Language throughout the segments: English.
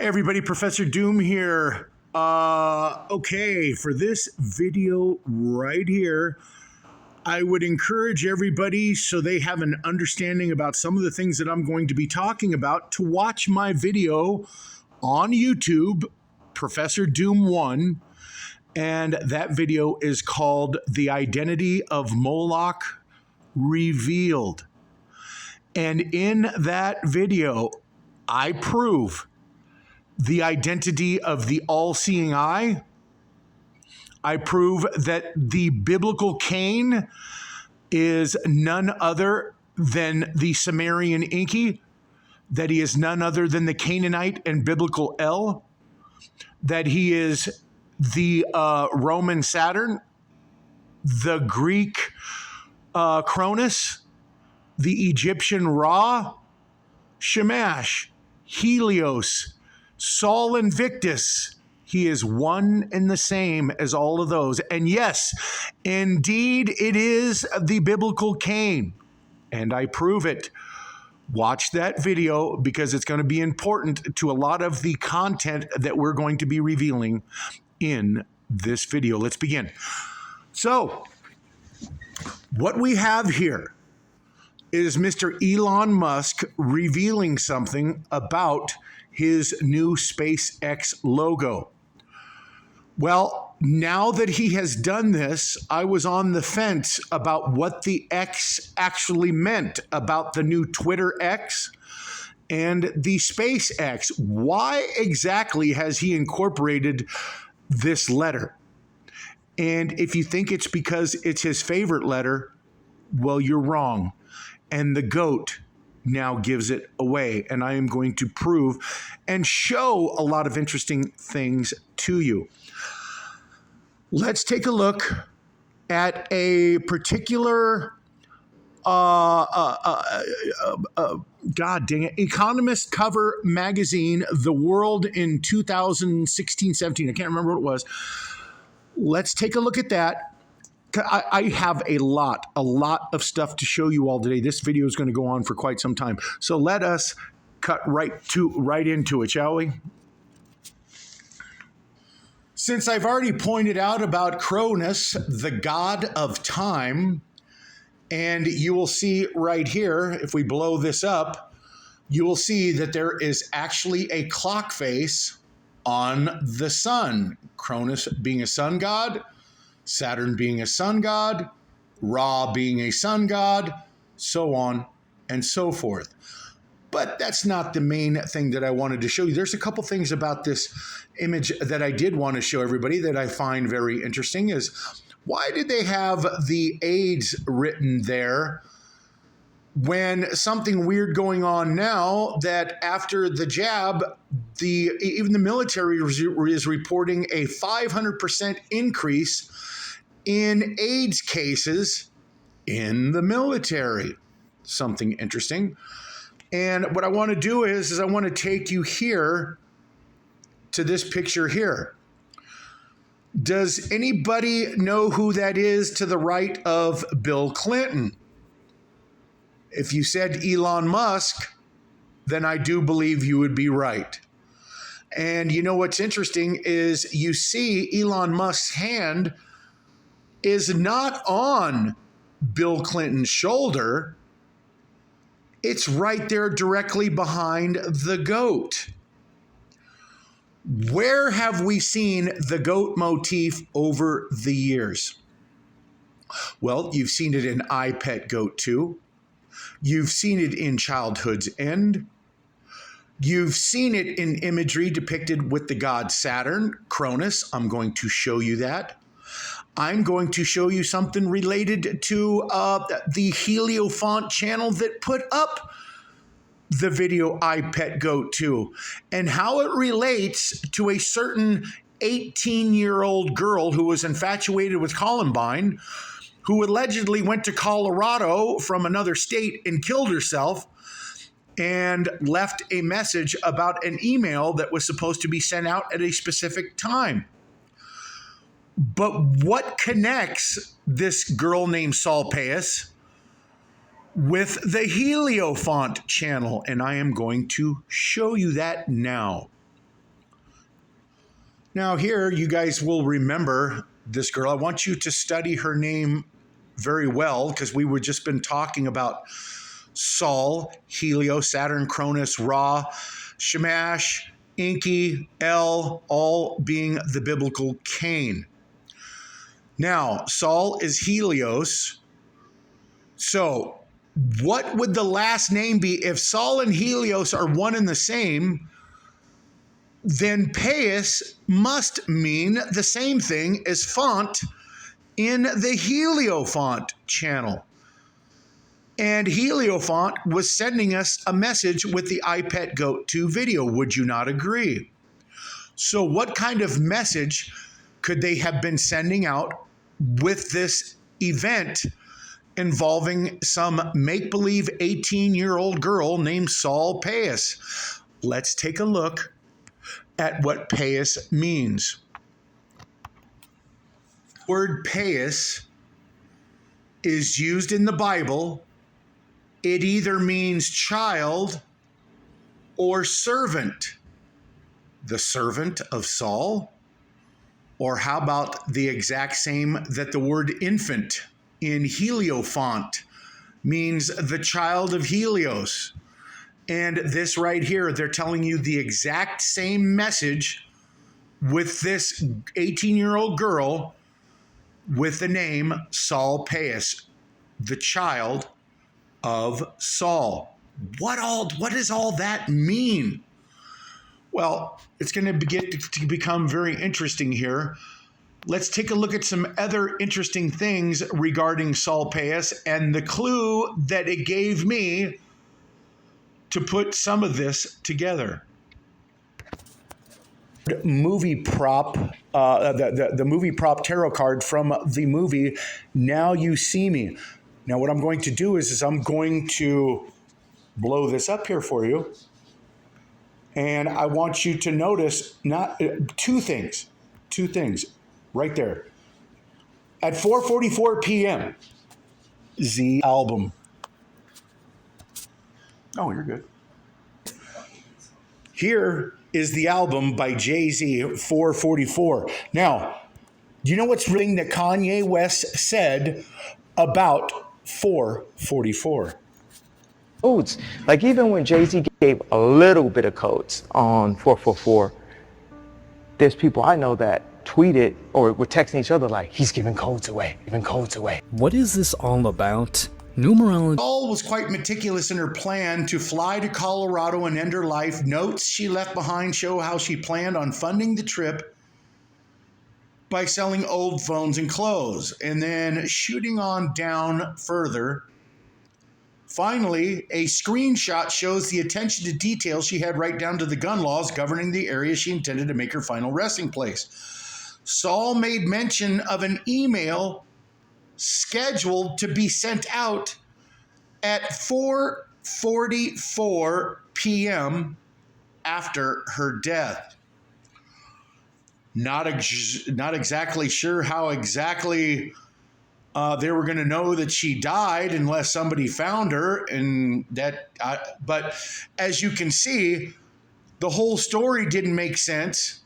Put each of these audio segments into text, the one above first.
Hey everybody, Professor Doom here. Okay, for this video right here, I would encourage everybody, so they have an understanding about some of the things that I'm going to be talking about, to watch my video on YouTube, Professor Doom 1, and that video is called The Identity of Moloch Revealed. And in that video, I prove the identity of the all-seeing eye. I prove that the biblical Cain is none other than the Sumerian Enki, that he is none other than the Canaanite and biblical El, that he is the Roman Saturn, the Greek Cronus, the Egyptian Ra, Shamash, Helios, Sol Invictus. He is one and the same as all of those. And yes, indeed, it is the biblical Cain. And I prove it. Watch that video because it's going to be important to a lot of the content that we're going to be revealing in this video. Let's begin. So, what we have here is Mr. Elon Musk revealing something about his new SpaceX logo. Well, now that he has done this, I was on the fence about what the X actually meant, about the new Twitter X and the SpaceX. Why exactly has he incorporated this letter? And if you think it's because it's his favorite letter, well, you're wrong. And the goat now gives it away. And I am going to prove and show a lot of interesting things to you. Let's take a look at a particular, God dang it, Economist cover magazine, The World in 2016-17. I can't remember what it was. Let's take a look at that. I have a lot of stuff to show you all today. This video is going to go on for quite some time. So let us cut right into it, shall we? Since I've already pointed out about Cronus, the god of time, and you will see right here, if we blow this up, you will see that there is actually a clock face on the sun. Cronus being a sun god, Saturn being a sun god, Ra being a sun god, so on and so forth. But that's not the main thing that I wanted to show you. There's a couple things about this image that I did want to show everybody that I find very interesting. Is why did they have the AIDS written there when something weird going on now, that after the jab, even the military is reporting a 500% increase in AIDS cases in the military? Something interesting. And what I want to do is I want to take you here to this picture here. Does anybody know who that is to the right of Bill Clinton? If you said Elon Musk, then I do believe you would be right. And you know what's interesting is you see Elon Musk's hand is not on Bill Clinton's shoulder. It's right there directly behind the goat. Where have we seen the goat motif over the years? Well, you've seen it in I Pet Goat 2. You've seen it in Childhood's End. You've seen it in imagery depicted with the god Saturn, Cronus. I'm going to show you that. I'm going to show you something related to the Heliofont channel that put up the video I Pet Goat 2 and how it relates to a certain 18-year-old girl who was infatuated with Columbine, who allegedly went to Colorado from another state and killed herself and left a message about an email that was supposed to be sent out at a specific time. But what connects this girl named Saul Pais with the Heliofont channel? And I am going to show you that now. Now here, you guys will remember this girl. I want you to study her name very well, because we were just been talking about Sol, Helios, Saturn, Cronus, Ra, Shamash, Enki, El, all being the biblical Cain. Now, Sol is Helios. So, what would the last name be? If Sol and Helios are one and the same, then Pais must mean the same thing as font in the Heliofont channel. And Heliofont was sending us a message with the iPet Goat 2 video. Would you not agree? So what kind of message could they have been sending out with this event involving some make-believe 18-year-old girl named Sol Pais? Let's take a look at what Pais means. The word Pais is used in the Bible. It either means child or servant. The servant of Saul? Or how about the exact same that the word infant in Heliofont means the child of Helios? And this right here, they're telling you the exact same message with this 18-year-old girl with the name Sol Pais, the child of Saul. What does all that mean? Well, it's going to get to become very interesting here. Let's take a look at some other interesting things regarding Sol Pais and the clue that it gave me to put some of this together. Movie prop, the movie prop tarot card from the movie Now You See Me. Now what I'm going to do is I'm going to blow this up here for you. And I want you to notice two things right there. At 4:44 p.m., the album. Oh, you're good. Here is the album by Jay-Z, 444. Now, do you know what's really that Kanye West said about 444? Codes. Like even when Jay-Z gave a little bit of codes on 444, there's people I know that tweeted or were texting each other like, he's giving codes away, giving codes away. What is this all about? Numerology. Sol was quite meticulous in her plan to fly to Colorado and end her life. Notes she left behind show how she planned on funding the trip by selling old phones and clothes, and then shooting on down further. Finally, a screenshot shows the attention to detail she had right down to the gun laws governing the area she intended to make her final resting place. Sol made mention of an email scheduled to be sent out at 4:44 p.m. after her death. Not exactly sure how exactly they were going to know that she died unless somebody found her, and but as you can see, the whole story didn't make sense.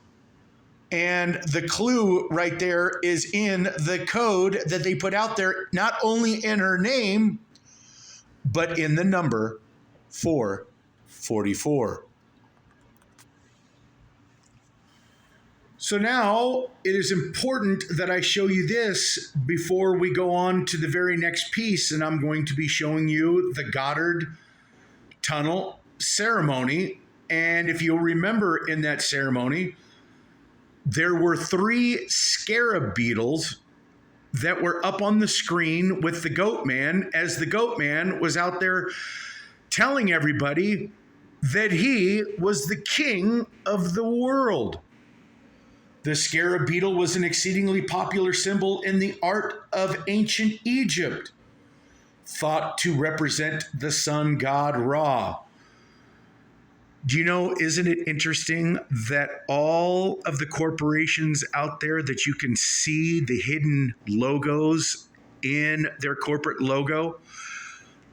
And the clue right there is in the code that they put out there, not only in her name, but in the number 444. So now it is important that I show you this before we go on to the very next piece, and I'm going to be showing you the Goddard Tunnel ceremony. And if you'll remember, in that ceremony, there were 3 scarab beetles that were up on the screen with the goat man, as the goat man was out there telling everybody that he was the king of the world. The scarab beetle was an exceedingly popular symbol in the art of ancient Egypt, thought to represent the sun god Ra. Do you know, isn't it interesting that all of the corporations out there that you can see the hidden logos in their corporate logo?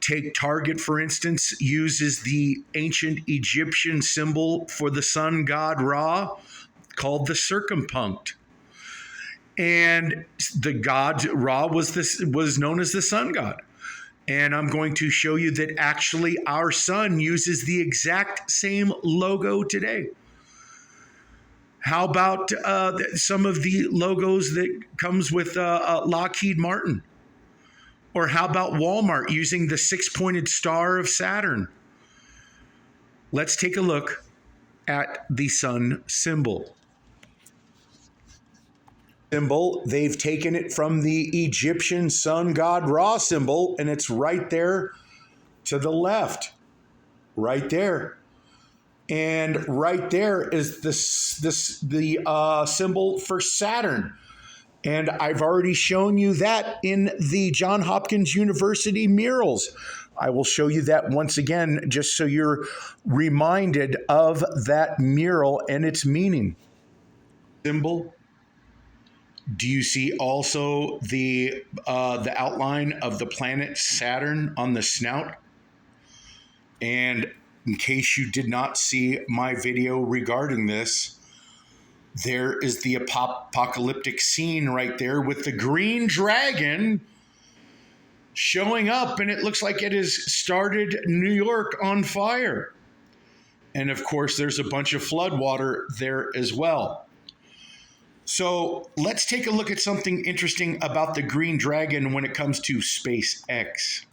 Take Target, for instance, uses the ancient Egyptian symbol for the sun god Ra. called the circumpunct. And the god Ra was known as the sun god. And I'm going to show you that actually our sun uses the exact same logo today. How about some of the logos that comes with Lockheed Martin? Or how about Walmart using the six-pointed star of Saturn? Let's take a look at the sun symbol. They've taken it from the Egyptian sun god Ra symbol, and it's right there to the left, right there. And right there is the symbol for Saturn. And I've already shown you that in the Johns Hopkins University murals. I will show you that once again, just so you're reminded of that mural and its meaning. Symbol. Do you see also the outline of the planet Saturn on the snout? And in case you did not see my video regarding this, there is the apocalyptic scene right there with the green dragon showing up, and it looks like it has started New York on fire. And of course, there's a bunch of flood water there as well. So let's take a look at something interesting about the green dragon when it comes to SpaceX.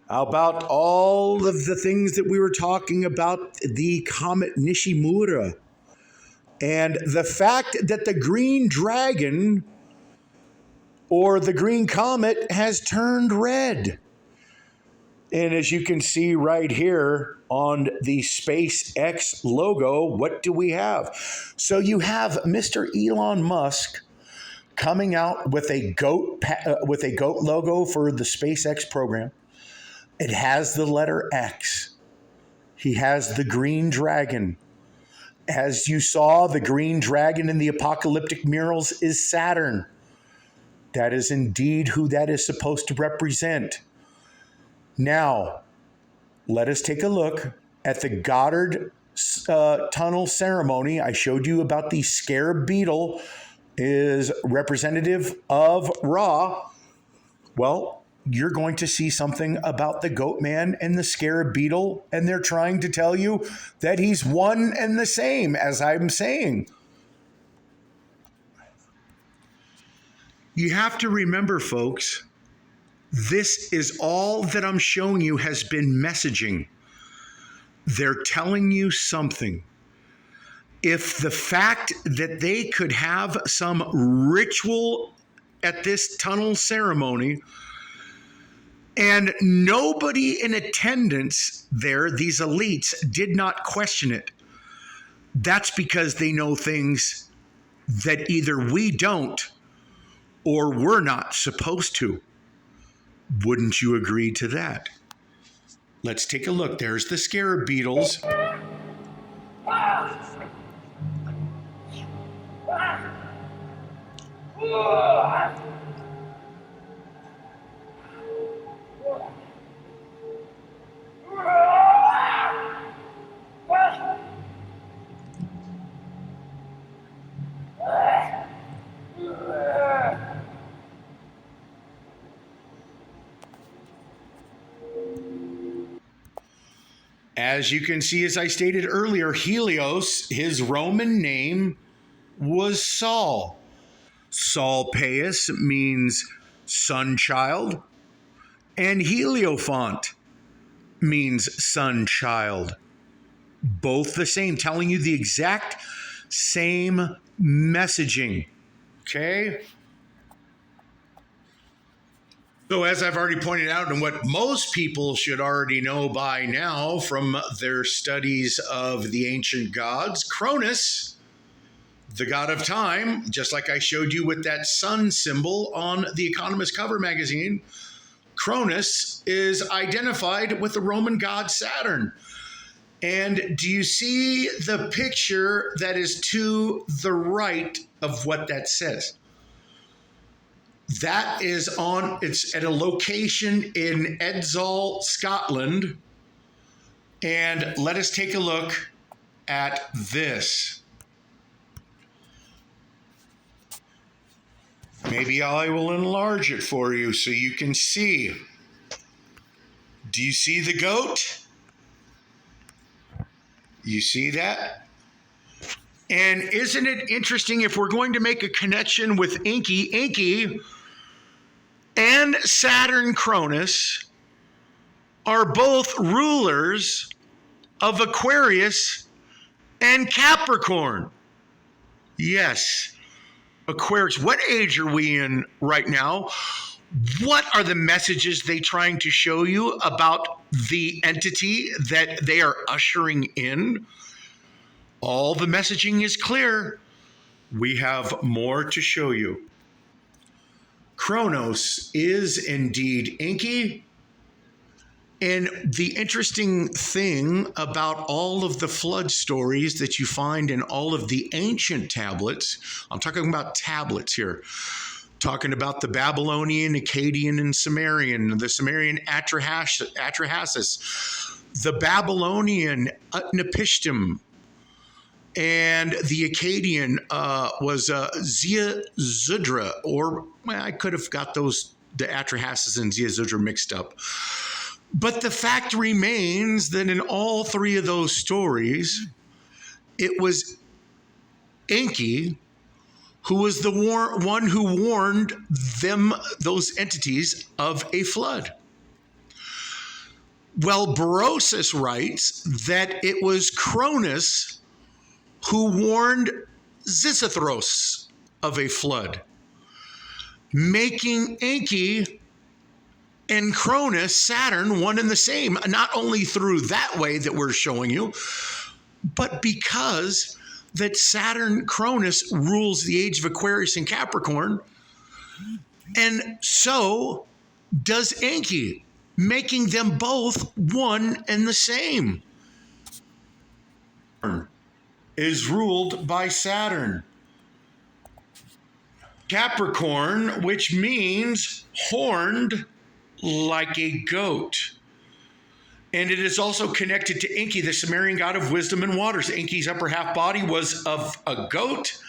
How about all of the things that we were talking about, the comet Nishimura, and the fact that the green dragon or the green comet has turned red? And as you can see right here on the SpaceX logo, what do we have? So you have Mr. Elon Musk coming out with a goat logo for the SpaceX program. It has the letter X. He has the green dragon. As you saw, the green dragon in the apocalyptic murals is Saturn. That is indeed who that is supposed to represent. Now, let us take a look at the Goddard Tunnel ceremony. I showed you about the scarab beetle is representative of Ra. Well, you're going to see something about the goat man and the scarab beetle, and they're trying to tell you that he's one and the same, as I'm saying. You have to remember, folks, this is all that I'm showing you has been messaging. They're telling you something. If the fact that they could have some ritual at this tunnel ceremony and nobody in attendance there, these elites, did not question it, that's because they know things that either we don't or we're not supposed to. Wouldn't you agree to that? Let's take a look. There's the scarab beetles. As you can see, as I stated earlier, Helios, his Roman name was Saul. Saul Paius means sun child, and Heliofont means sun child. Both the same, telling you the exact same messaging. Okay? So as I've already pointed out, and what most people should already know by now from their studies of the ancient gods, Cronus, the god of time, just like I showed you with that sun symbol on the Economist cover magazine, Cronus is identified with the Roman god Saturn. And do you see the picture that is to the right of what that says? That is it's at a location in Edzell, Scotland. And let us take a look at this. Maybe I will enlarge it for you so you can see. Do you see the goat? You see that? And isn't it interesting, if we're going to make a connection with Inky and Saturn Cronus are both rulers of Aquarius and Capricorn. Yes, Aquarius. What age are we in right now? What are the messages they trying to show you about the entity that they are ushering in? All the messaging is clear. We have more to show you. Kronos is indeed Inky. And the interesting thing about all of the flood stories that you find in all of the ancient tablets, I'm talking about tablets here, talking about the Babylonian, Akkadian, and Sumerian, the Sumerian Atrahasis, the Babylonian Utnapishtim, and the Akkadian was Ziusudra, or I could have got those, the Atrahasis and Ziusudra mixed up. But the fact remains that in all three of those stories, it was Enki who was the one who warned them, those entities, of a flood. Well, Berosus writes that it was Cronus who warned Xisuthros of a flood, making Enki and Cronus, Saturn, one and the same, not only through that way that we're showing you, but because that Saturn Cronus rules the age of Aquarius and Capricorn, and so does Enki, making them both one and the same. Is ruled by Saturn. Capricorn, which means horned like a goat. And it is also connected to Enki, the Sumerian god of wisdom and waters. Enki's upper half body was of a goat,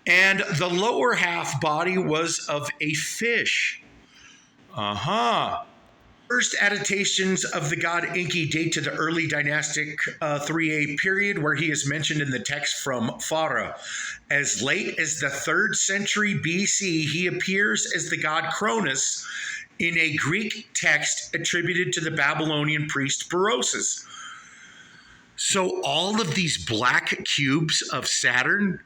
and the lower half body was of a fish. First attestations of the god Enki date to the early dynastic 3A period, where he is mentioned in the text from Farah. As late as the 3rd century BC, he appears as the god Cronus in a Greek text attributed to the Babylonian priest Berosus. So all of these black cubes of Saturn,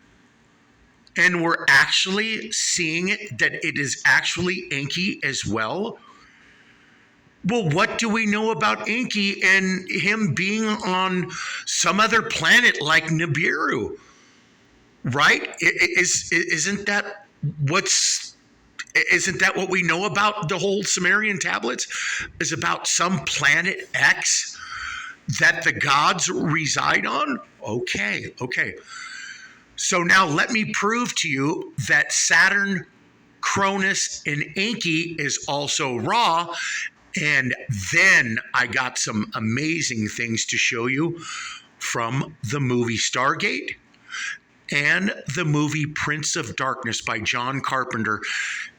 and we're actually seeing it, that it is actually Enki as well. Well, what do we know about Enki and him being on some other planet like Nibiru? Right? Isn't that what we know about the whole Sumerian tablets? Is about some planet X that the gods reside on? Okay. So now let me prove to you that Saturn, Cronus, and Enki is also Ra. And then I got some amazing things to show you from the movie Stargate and the movie Prince of Darkness by John Carpenter.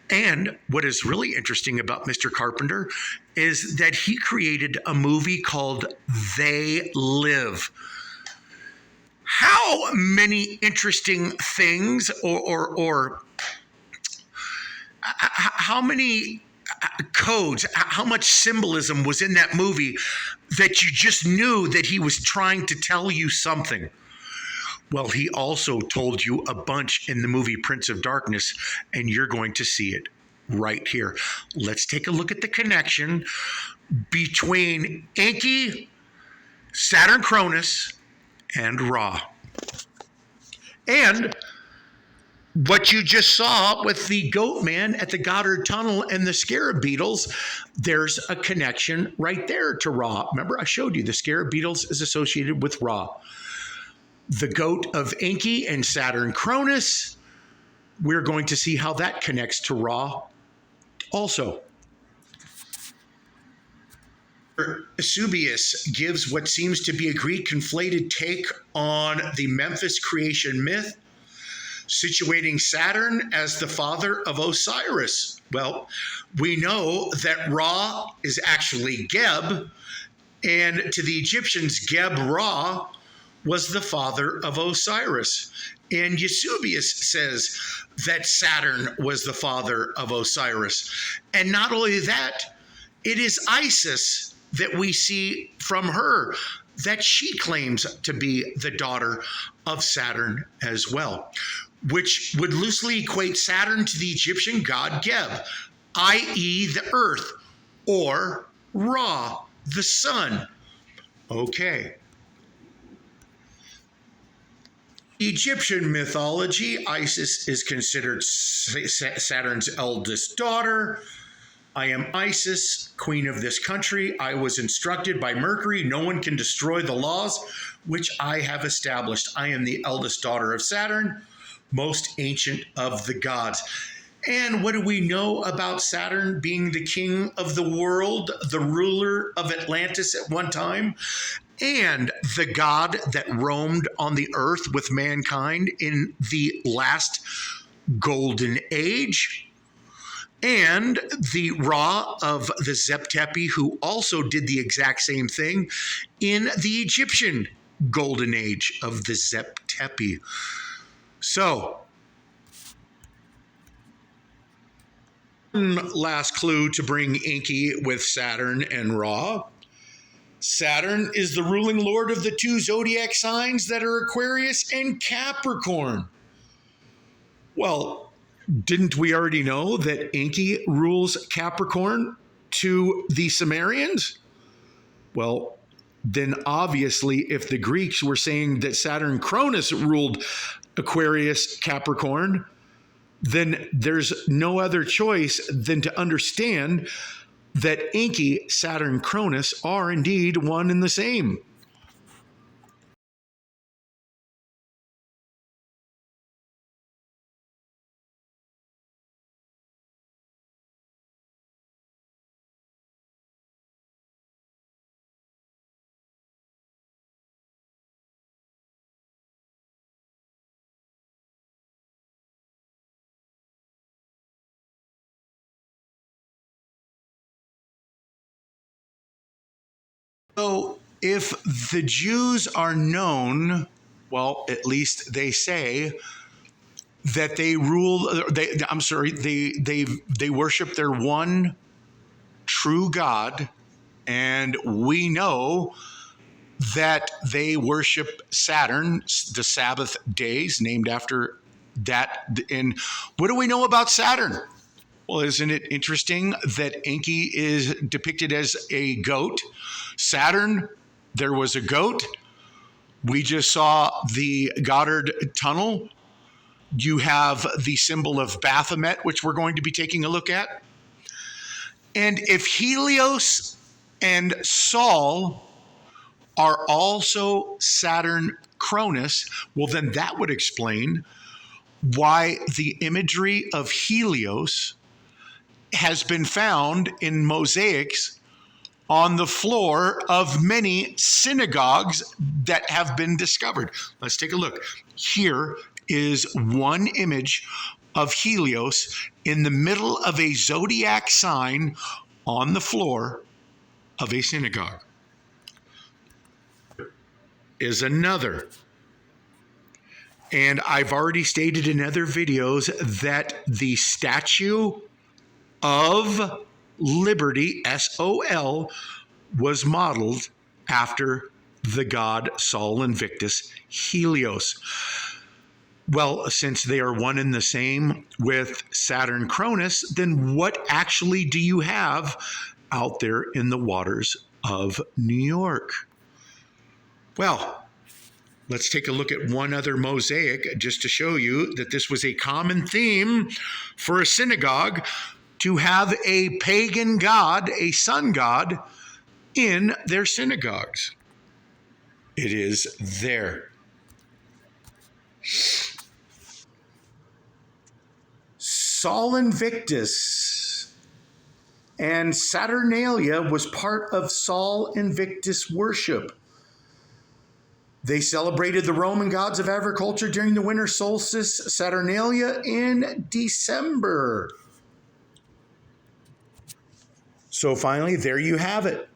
And what is really interesting about Mr. Carpenter is that he created a movie called They Live. How many interesting things or how many codes, how much symbolism was in that movie that you just knew that he was trying to tell you something? Well, he also told you a bunch in the movie Prince of Darkness, and you're going to see it right here. Let's take a look at the connection between Enki, Saturn Cronus, and Ra. And what you just saw with the goat man at the Goddard Tunnel and the scarab beetles, there's a connection right there to Ra. Remember, I showed you the scarab beetles is associated with Ra. The goat of Enki and Saturn Cronus, we're going to see how that connects to Ra also. Eusebius gives what seems to be a Greek conflated take on the Memphis creation myth, situating Saturn as the father of Osiris. Well, we know that Ra is actually Geb, and to the Egyptians, Geb-Ra was the father of Osiris. And Eusebius says that Saturn was the father of Osiris. And not only that, it is Isis that we see from her that she claims to be the daughter of Saturn as well, which would loosely equate Saturn to the Egyptian god Geb, i.e., the earth, or Ra, the sun. Okay. Egyptian mythology, Isis is considered Saturn's eldest daughter. I am Isis, queen of this country. I was instructed by Mercury, no one can destroy the laws which I have established. I am the eldest daughter of Saturn, most ancient of the gods. And what do we know about Saturn being the king of the world, the ruler of Atlantis at one time, and the god that roamed on the earth with mankind in the last golden age? And the Ra of the Zep-Tepi, who also did the exact same thing in the Egyptian golden age of the Zep-Tepi. So, last clue to bring Inky with Saturn and Ra. Saturn is the ruling lord of the two zodiac signs that are Aquarius and Capricorn. Well, didn't we already know that Enki rules Capricorn to the Sumerians? Well, then obviously, if the Greeks were saying that Saturn Cronus ruled Aquarius, Capricorn, then there's no other choice than to understand that Enki, Saturn, Cronus are indeed one and the same. So if the Jews are known, well, at least they say that they rule, they worship their one true God, and we know that they worship Saturn, the Sabbath days, named after that. And what do we know about Saturn? Well, isn't it interesting that Enki is depicted as a goat? Saturn, there was a goat. We just saw the Goddard Tunnel. You have the symbol of Baphomet, which we're going to be taking a look at. And if Helios and Sol are also Saturn Cronus, well, then that would explain why the imagery of Helios has been found in mosaics on the floor of many synagogues that have been discovered. Let's take a look. Here is one image of Helios in the middle of a zodiac sign on the floor of a synagogue. Is another. And I've already stated in other videos that the Statue of Liberty, S-O-L, was modeled after the god Sol Invictus Helios. Well, since they are one and the same with Saturn Cronus, then what actually do you have out there in the waters of New York? Well, let's take a look at one other mosaic just to show you that this was a common theme for a synagogue to have a pagan god, a sun god, in their synagogues. It is there. Sol Invictus And Saturnalia was part of Sol Invictus worship. They celebrated the Roman gods of agriculture during the winter solstice, Saturnalia, in December. So finally, there you have it.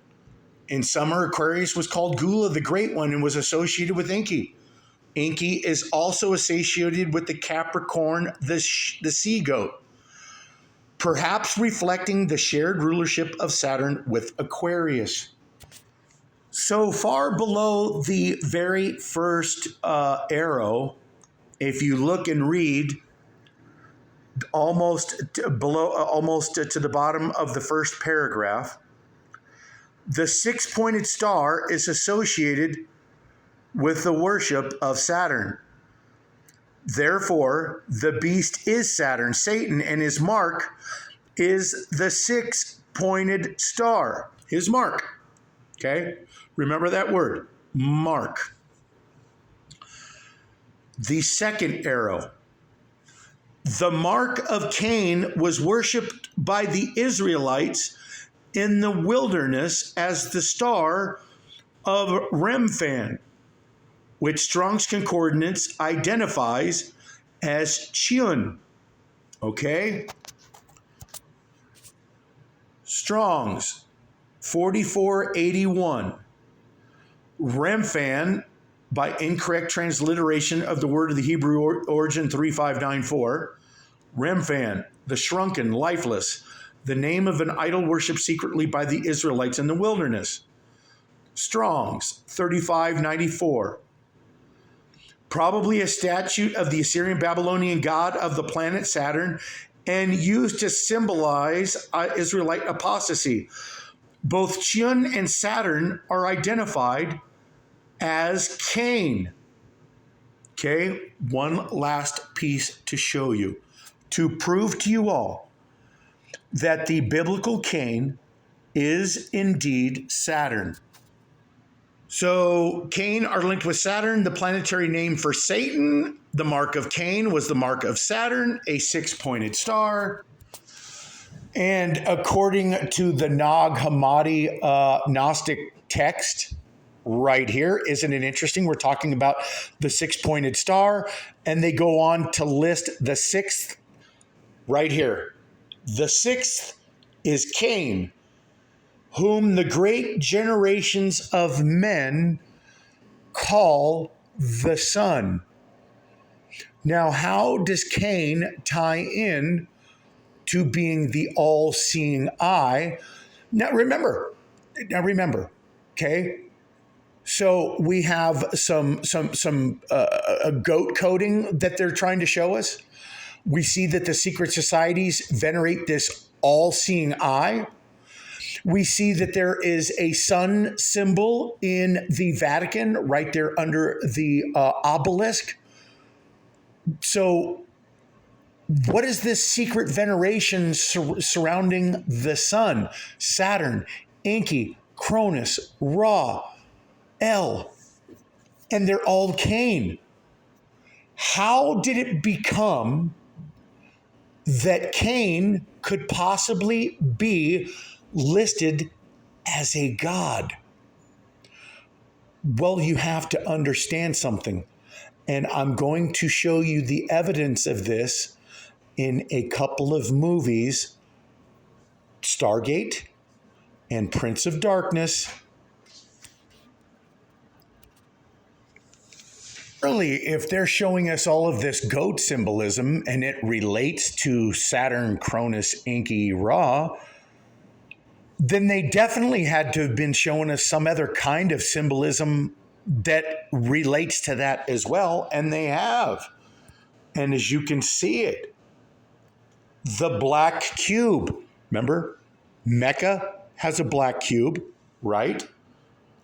In summer, Aquarius was called Gula, the Great One, and was associated with Enki. Enki is also associated with the Capricorn, the sea goat, perhaps reflecting the shared rulership of Saturn with Aquarius. So far below the very first arrow, if you look and read almost to the bottom of the first paragraph, the six-pointed star is associated with the worship of Saturn. Therefore, the beast is Saturn, Satan, and his mark is the six-pointed star. His mark. Okay? Remember that word, mark. The second arrow. The mark of Cain was worshipped by the Israelites in the wilderness as the star of Remphan, which Strong's Concordance identifies as Chiun. Okay? Strong's 4481. Remphan, by incorrect transliteration of the word of the Hebrew origin 3594. Remphan, the shrunken, lifeless, the name of an idol worshipped secretly by the Israelites in the wilderness. Strong's 3594. Probably a statue of the Assyrian Babylonian god of the planet Saturn and used to symbolize Israelite apostasy. Both Chiun and Saturn are identified as Cain. Okay, one last piece to show you, to prove to you all that the biblical Cain is indeed Saturn. So Cain are linked with Saturn, the planetary name for Satan. The mark of Cain was the mark of Saturn, a six-pointed star. And according to the Nag Hammadi Gnostic text right here, isn't it interesting? We're talking about the six-pointed star, and they go on to list the sixth right here. The sixth is Cain, whom the great generations of men call the sun. Now, how does Cain tie in to being the all-seeing eye? Now remember, okay? So we have some goat coding that they're trying to show us. We see that the secret societies venerate this all-seeing eye. We see that there is a sun symbol in the Vatican right there under the obelisk. So what is this secret veneration surrounding the sun? Saturn, Enki, Cronus, Ra, El, and they're all Cain. How did it become that Cain could possibly be listed as a god? Well, you have to understand something. And I'm going to show you the evidence of this in a couple of movies, Stargate and Prince of Darkness. Really, if they're showing us all of this goat symbolism and it relates to Saturn, Cronus, Enki, Ra, then they definitely had to have been showing us some other kind of symbolism that relates to that as well, and they have. And as you can see it, the black cube. Remember, Mecca has a black cube, right?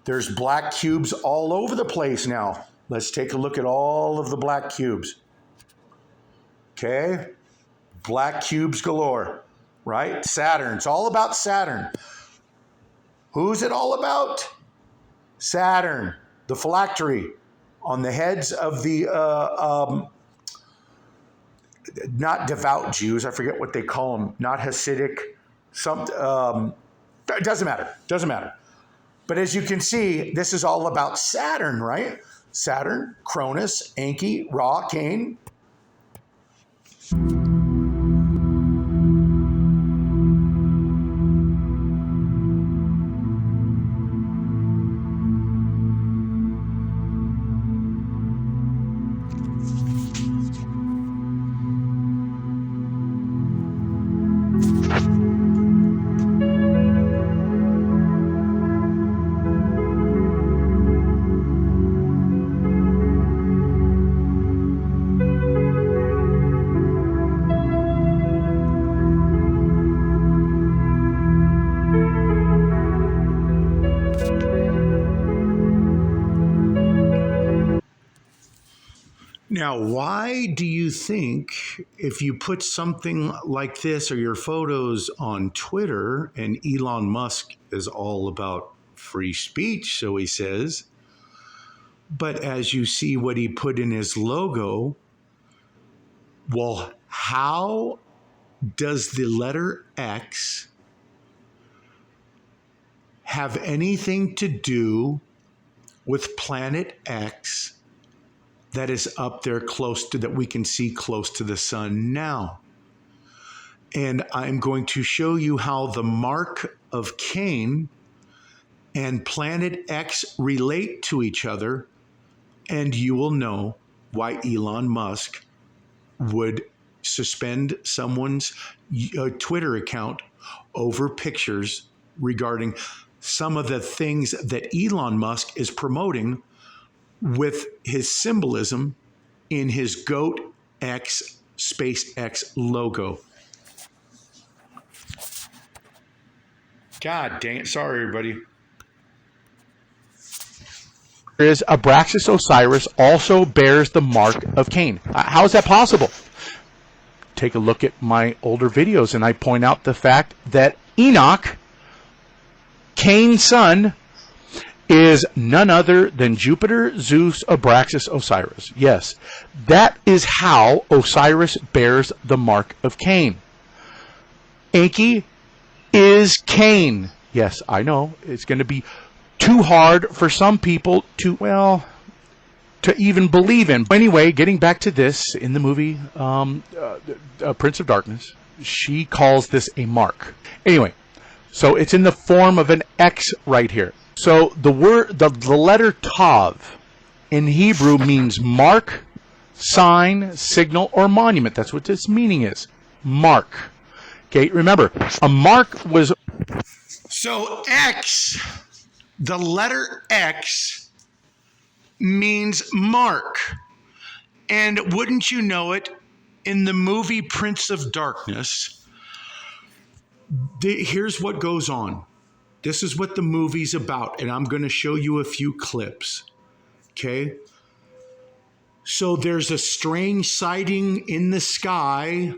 There's black cubes all over the place now. Let's take a look at all of the black cubes. Okay? Black cubes galore, right? Saturn. It's all about Saturn. Who's it all about? Saturn, the phylactery on the heads of the not devout Jews, I forget what they call them, not Hasidic, It doesn't matter. Doesn't matter. But as you can see, this is all about Saturn, right? Saturn, Cronus, Enki, Ra, Cain. Now, why do you think if you put something like this or your photos on Twitter, and Elon Musk is all about free speech, so he says, but as you see what he put in his logo, well, how does the letter X have anything to do with Planet X that is up there that we can see close to the sun now? And I'm going to show you how the mark of Cain and Planet X relate to each other, and you will know why Elon Musk would suspend someone's Twitter account over pictures regarding some of the things that Elon Musk is promoting with his symbolism in his Goat X SpaceX logo. God dang it. Sorry, everybody. Is Abraxas Osiris also bears the mark of Cain. How is that possible? Take a look at my older videos, and I point out the fact that Enoch, Cain's son, is none other than Jupiter, Zeus, Abraxas, Osiris. Yes, that is how Osiris bears the mark of Cain. Enki is Cain. Yes, I know. It's going to be too hard for some people to even believe in. Anyway, getting back to this, in the movie Prince of Darkness, she calls this a mark. Anyway, so it's in the form of an X right here. So the letter Tav in Hebrew means mark, sign, signal, or monument. That's what this meaning is. Mark. Okay, remember, a mark was... So X, the letter X, means mark. And wouldn't you know it, in the movie Prince of Darkness, here's what goes on. This is what the movie's about, and I'm going to show you a few clips. Okay? So there's a strange sighting in the sky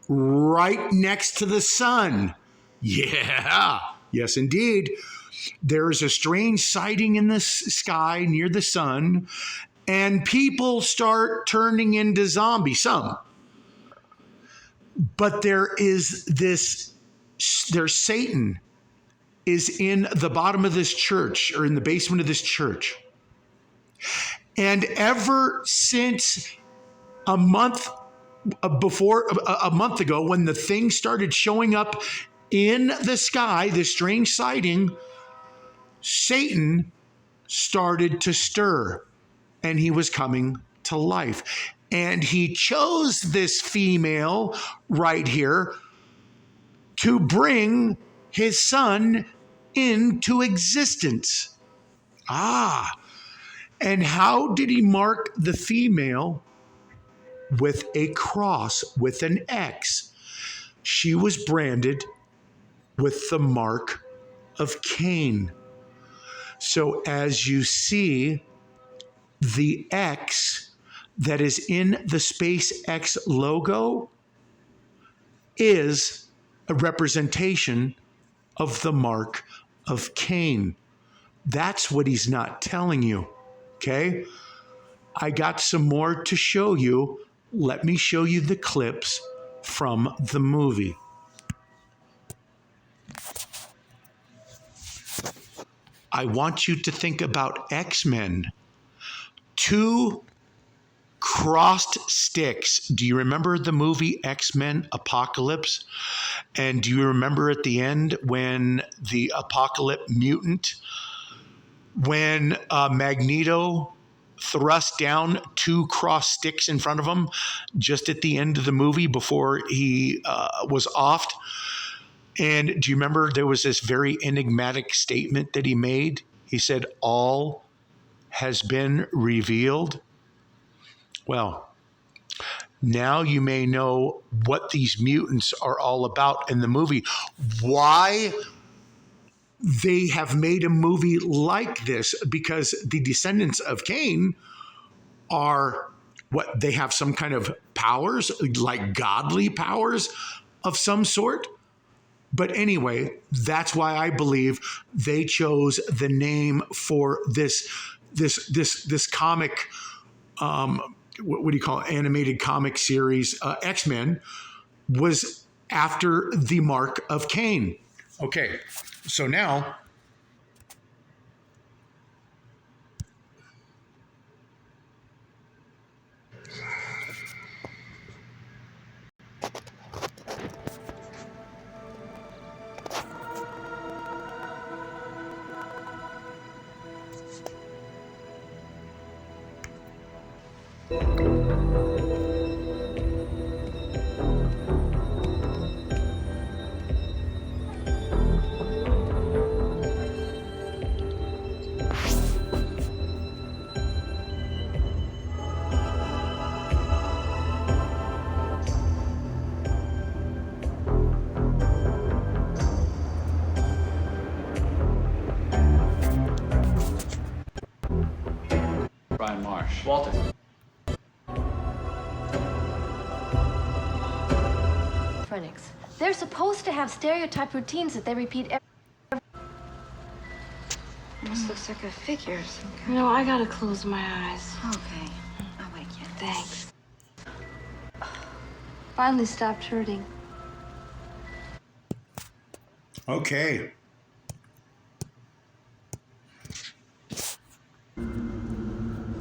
right next to the sun. Yeah. Yes, indeed. There is a strange sighting in the sky near the sun, and people start turning into zombies. Some. But there's Satan is in the bottom of this church, or in the basement of this church. And ever since a month ago, when the thing started showing up in the sky, this strange sighting, Satan started to stir, and he was coming to life. And he chose this female right here to bring his son into existence. And how did he mark the female? With a cross, with an X. She was branded with the mark of Cain. So as you see, the X that is in the SpaceX logo is a representation of the mark of Cain. That's what he's not telling you, okay? I got some more to show you. Let me show you the clips from the movie. I want you to think about X-Men. Two crossed sticks. Do you remember the movie X-Men Apocalypse? And do you remember at the end when the Apocalypse mutant, when Magneto thrust down two cross sticks in front of him just at the end of the movie before he was offed? And do you remember there was this very enigmatic statement that he made? He said, "All has been revealed." Well, now you may know what these mutants are all about in the movie. Why they have made a movie like this, because the descendants of Cain are what? They have some kind of powers, like godly powers of some sort. But anyway, that's why I believe they chose the name for this comic. What do you call it? Animated comic series, X-Men, was after the mark of Cain. Okay, so now Brian Marsh. Walter. Schizophrenics. They're supposed to have stereotype routines that they repeat every... Almost looks like a figure of some kind. No, I gotta close my eyes. Okay, I'll wake you. Thanks. Finally stopped hurting. okay.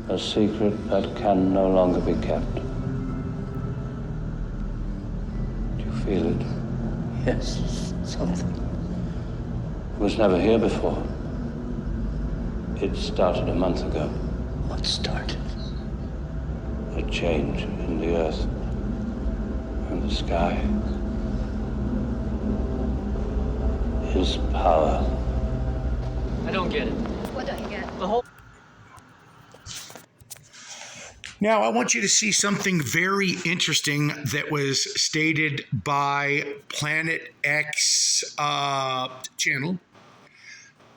A secret that can no longer be kept. Do you feel it? Yes, something. It was never here before. It started a month ago. What started? A change in the earth and the sky. His power. I don't get it. What don't you get? The whole Now, I want you to see something very interesting that was stated by Planet X channel.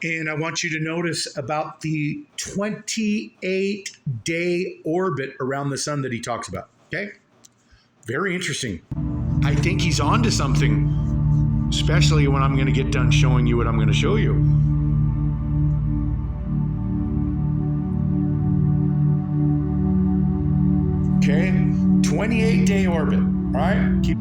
And I want you to notice about the 28-day orbit around the sun that he talks about. Okay? Very interesting. I think he's onto something, especially when I'm going to get done showing you what I'm going to show you. Okay, 28-day orbit. All right, keep.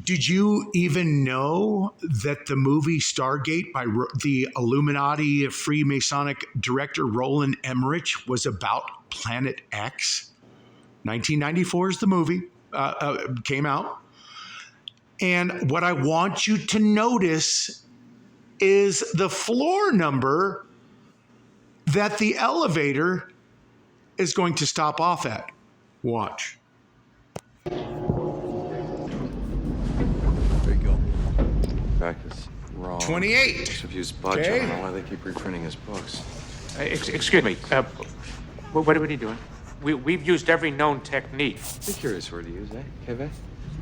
Did you even know that the movie Stargate by the Illuminati Freemasonic director Roland Emmerich was about Planet X? 1994 is the movie, came out. And what I want you to notice is the floor number that the elevator is going to stop off at. Watch. There you go. Back is wrong. 28. Just have used budget. Okay. I don't know why they keep reprinting his books. Excuse me. What are you doing? We've used every known technique. Be curious word to use, eh, Kevin?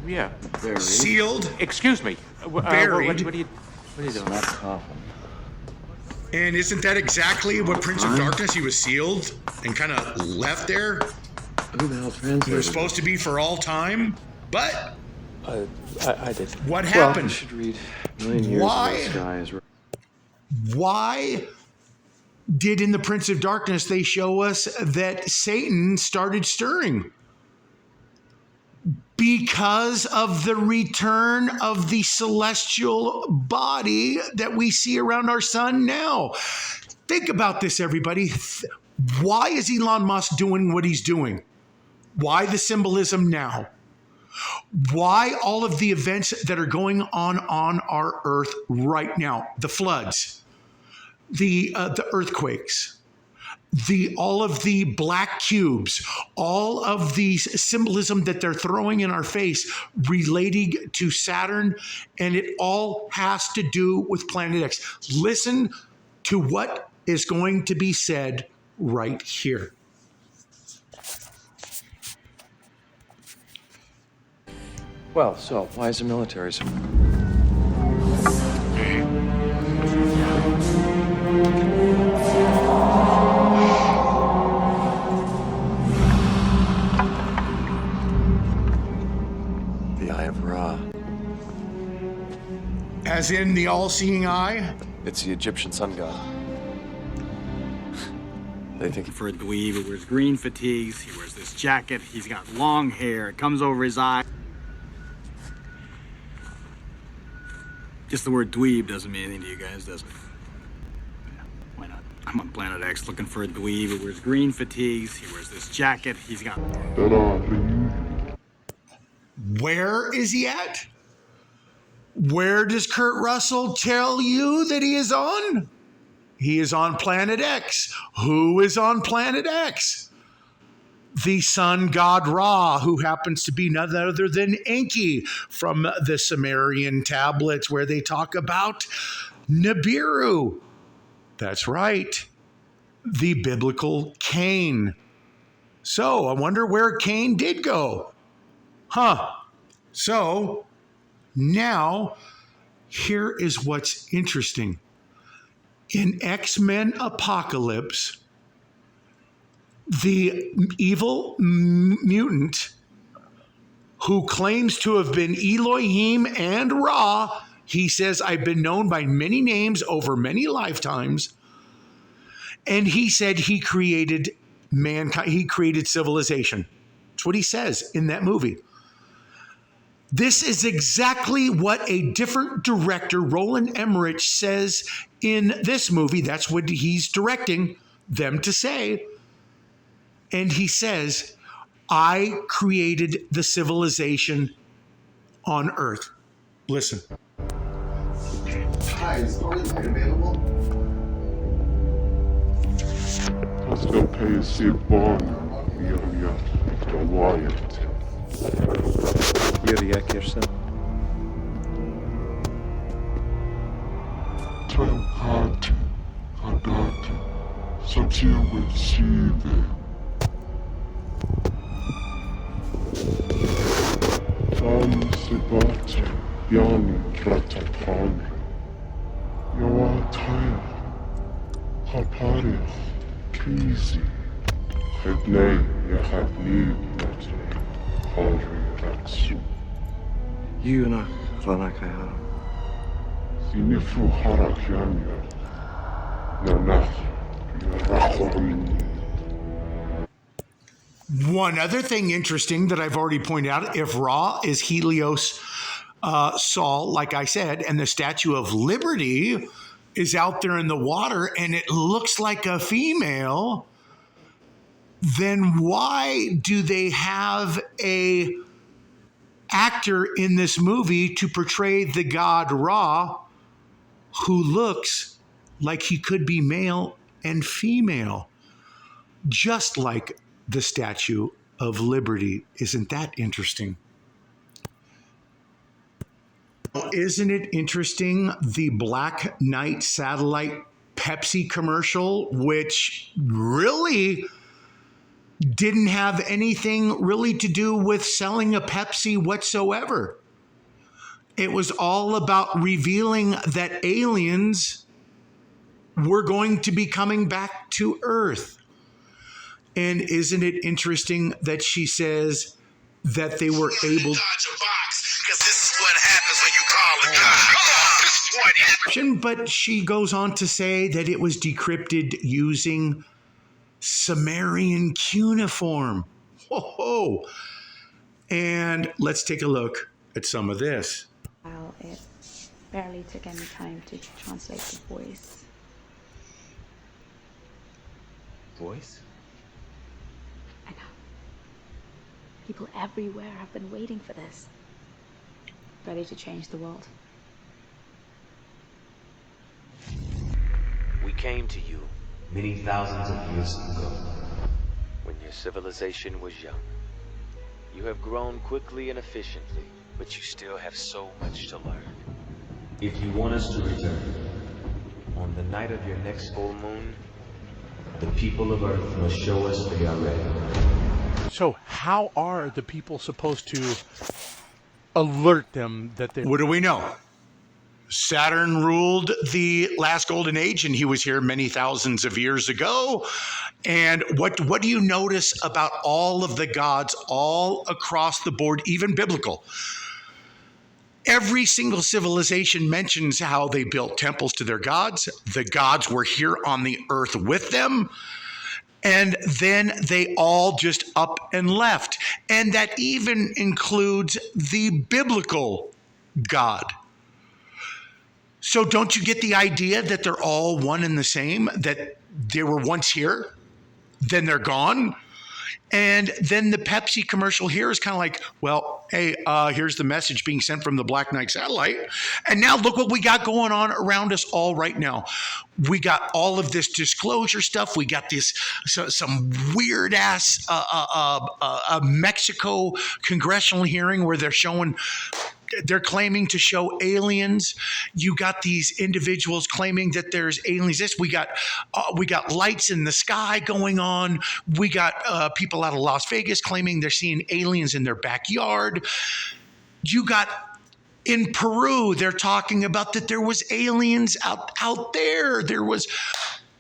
Yeah. Buried. Sealed. Excuse me. Buried. What are you doing? That coffin. And isn't that exactly what Prince of Darkness? He was sealed and kind of left there. Who the hell It translated was supposed to be for all time, but I did. what You happened? should read Million Years Why? of the Sky is... Why did in the Prince of Darkness, they show us that Satan started stirring because of the return of the celestial body that we see around our sun now. Think about this, everybody. Why is Elon Musk doing what he's doing? Why the symbolism now? Why all of the events that are going on our earth right now? The floods, the earthquakes, all of the black cubes, all of the symbolism that they're throwing in our face relating to Saturn, and it all has to do with Planet X. Listen to what is going to be said right here. Well, so why is the military so... The Eye of Ra. As in the all-seeing eye? It's the Egyptian sun god. They think For a dweeb, he wears green fatigues, he wears this jacket, he's got long hair, it comes over his eye. Just the word dweeb doesn't mean anything to you guys, does it? Yeah, why not? I'm on Planet X looking for a dweeb who wears green fatigues, he wears this jacket, he's got... Where is he at? Where does Kurt Russell tell you that he is on? He is on Planet X. Who is on Planet X? The sun god Ra, who happens to be none other than Enki from the Sumerian tablets where they talk about Nibiru. That's right. The biblical Cain. So I wonder where Cain did go. So now here is what's interesting. In X-Men Apocalypse, the evil mutant who claims to have been Elohim and Ra, he says, I've been known by many names over many lifetimes. And he said he created mankind, he created civilization. That's what he says in that movie. This is exactly what a different director, Roland Emmerich, says in this movie. That's what he's directing them to say. And he says, I created the civilization on Earth. Listen. Hi, is Storyline available? Yürüyek yersen. Tankati, Hadati, Sachiwe Shive. Fam Sibati, Yani Ratapani. Yawataya, Hapari, Kizi. Hednei, Yahadni, Nati, Hori Ratsu. Yuna, Ranakaya. Sinifu Harakyanya, Nanach, Yarakwamini. One other thing interesting that I've already pointed out, if Ra is Helios Sol, like I said, and the Statue of Liberty is out there in the water and it looks like a female, then why do they have a actor in this movie to portray the god Ra who looks like he could be male and female, just like the Statue of Liberty? Isn't that interesting? Isn't it interesting, the Black Knight satellite Pepsi commercial, which really didn't have anything really to do with selling a Pepsi whatsoever. It was all about revealing that aliens were going to be coming back to Earth. And isn't it interesting that she says that they were able... Dodge a box, because this is what happens when you call a cop. Come on, this is But she goes on to say that it was decrypted using Sumerian cuneiform. Whoa. And let's take a look at some of this. Well, it barely took any time to translate the voice. Voice? I know. People everywhere have been waiting for this. Ready to change the world. We came to you many thousands of years ago, when your civilization was young. You have grown quickly and efficiently, but you still have so much to learn. If you want us to return, on the night of your next full moon, the people of Earth must show us they are ready. So how are the people supposed to alert them that they... What do we know? Saturn ruled the last golden age, and he was here many thousands of years ago. And what do you notice about all of the gods all across the board, even biblical? Every single civilization mentions how they built temples to their gods. The gods were here on the earth with them. And then they all just up and left. And that even includes the biblical God. So don't you get the idea that they're all one and the same, that they were once here, then they're gone? And then the Pepsi commercial here is kind of like, well, hey, here's the message being sent from the Black Knight satellite. And now look what we got going on around us all right now. We got all of this disclosure stuff. We got this some weird ass Mexico congressional hearing where they're claiming to show aliens. You got these individuals claiming that there's aliens. We got lights in the sky going on. We got people out of Las Vegas claiming they're seeing aliens in their backyard. You got in Peru, they're talking about that there was aliens out there. There was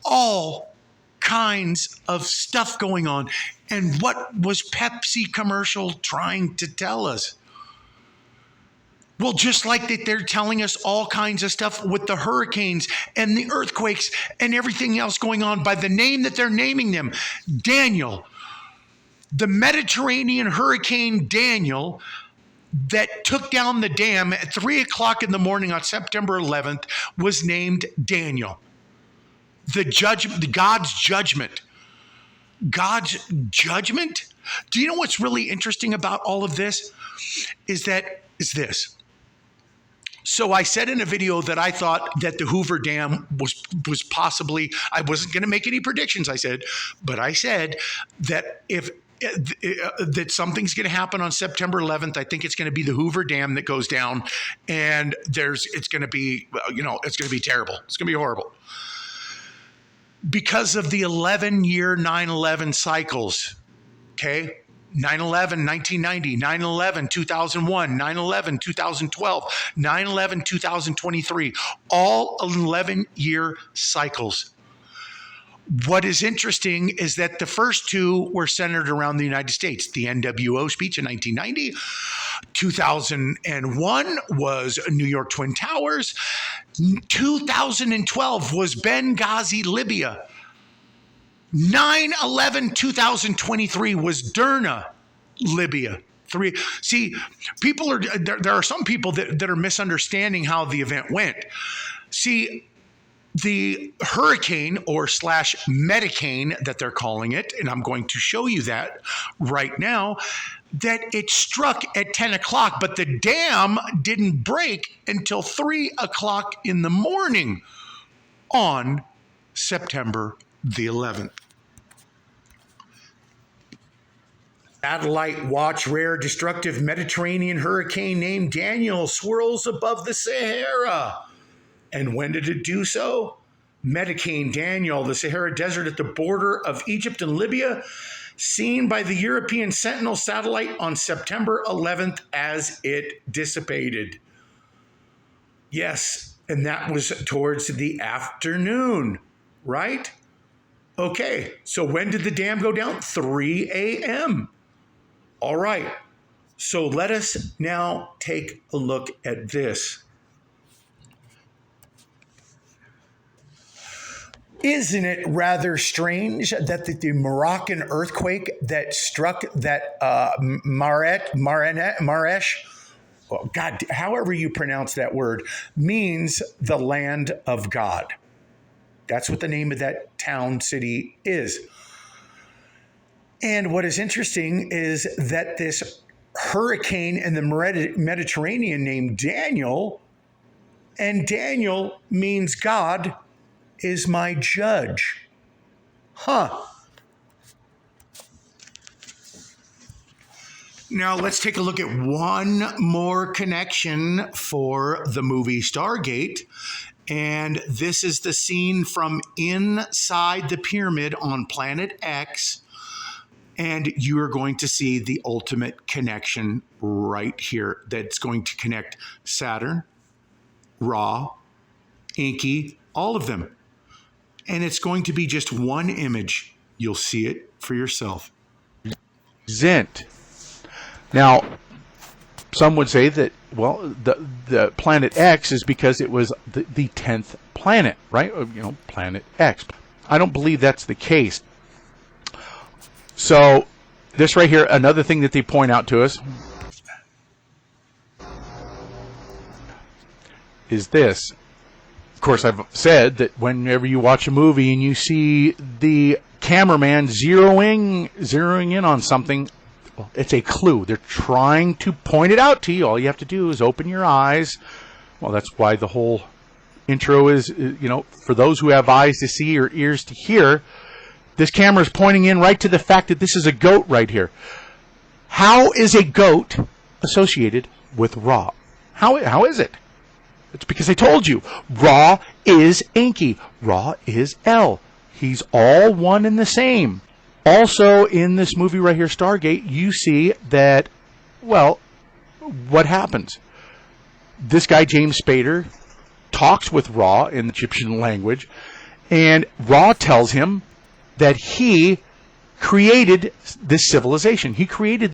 all kinds of stuff going on. And what was Pepsi commercial trying to tell us? Well, just like that, they're telling us all kinds of stuff with the hurricanes and the earthquakes and everything else going on by the name that they're naming them. Daniel, the Mediterranean hurricane Daniel that took down the dam at 3 o'clock in the morning on September 11th was named Daniel. God's judgment. God's judgment? Do you know what's really interesting about all of this? Is this. So I said in a video that I thought that the Hoover Dam was possibly, I wasn't going to make any predictions, I said that if that something's going to happen on September 11th. I think it's going to be the Hoover Dam that goes down, and it's going to be, it's going to be terrible. It's going to be horrible. Because of the 11-year 9/11 cycles, okay? 9/11, 1990, 9/11, 2001, 9/11, 2012, 9/11, 2023, all 11-year cycles. What is interesting is that the first two were centered around the United States. The NWO speech in 1990, 2001 was New York Twin Towers, 2012 was Benghazi, Libya. 9/11/2023 was Derna, Libya. See, there are some people that are misunderstanding how the event went. See, the hurricane or /Medicane that they're calling it, and I'm going to show you that right now, that it struck at 10 o'clock, but the dam didn't break until 3 o'clock in the morning on September the 11th. Satellite watch rare destructive Mediterranean hurricane named Daniel swirls above the Sahara. And when did it do so? Medicane Daniel, the Sahara Desert at the border of Egypt and Libya, seen by the European Sentinel satellite on September 11th as it dissipated. Yes, and that was towards the afternoon, right? Okay, so when did the dam go down? 3 a.m. All right, so let us now take a look at this. Isn't it rather strange that the Moroccan earthquake that struck that Maresh, oh God, however you pronounce that word, means the land of God? That's what the name of that town, city is. And what is interesting is that this hurricane in the Mediterranean named Daniel, and Daniel means God is my judge. Huh. Now let's take a look at one more connection for the movie Stargate. And this is the scene from inside the pyramid on Planet X. And you are going to see the ultimate connection right here that's going to connect Saturn, Ra, Enki, all of them. And it's going to be just one image. You'll see it for yourself. Zint. Now, some would say that, well, the planet X is because it was the 10th planet, right? You know, planet X. I don't believe that's the case. So, this right here, another thing that they point out to us is this. Of course, I've said that whenever you watch a movie and you see the cameraman zeroing in on something, well, it's a clue. They're trying to point it out to you. All you have to do is open your eyes. Well, that's why the whole intro is, you know, for those who have eyes to see or ears to hear. This camera is pointing in right to the fact that this is a goat right here. How is a goat associated with Ra? How is it? It's because I told you. Ra is Enki. Ra is El. He's all one and the same. Also, in this movie right here, Stargate, you see that, well, what happens? This guy, James Spader, talks with Ra in the Egyptian language, and Ra tells him that he created this civilization. He created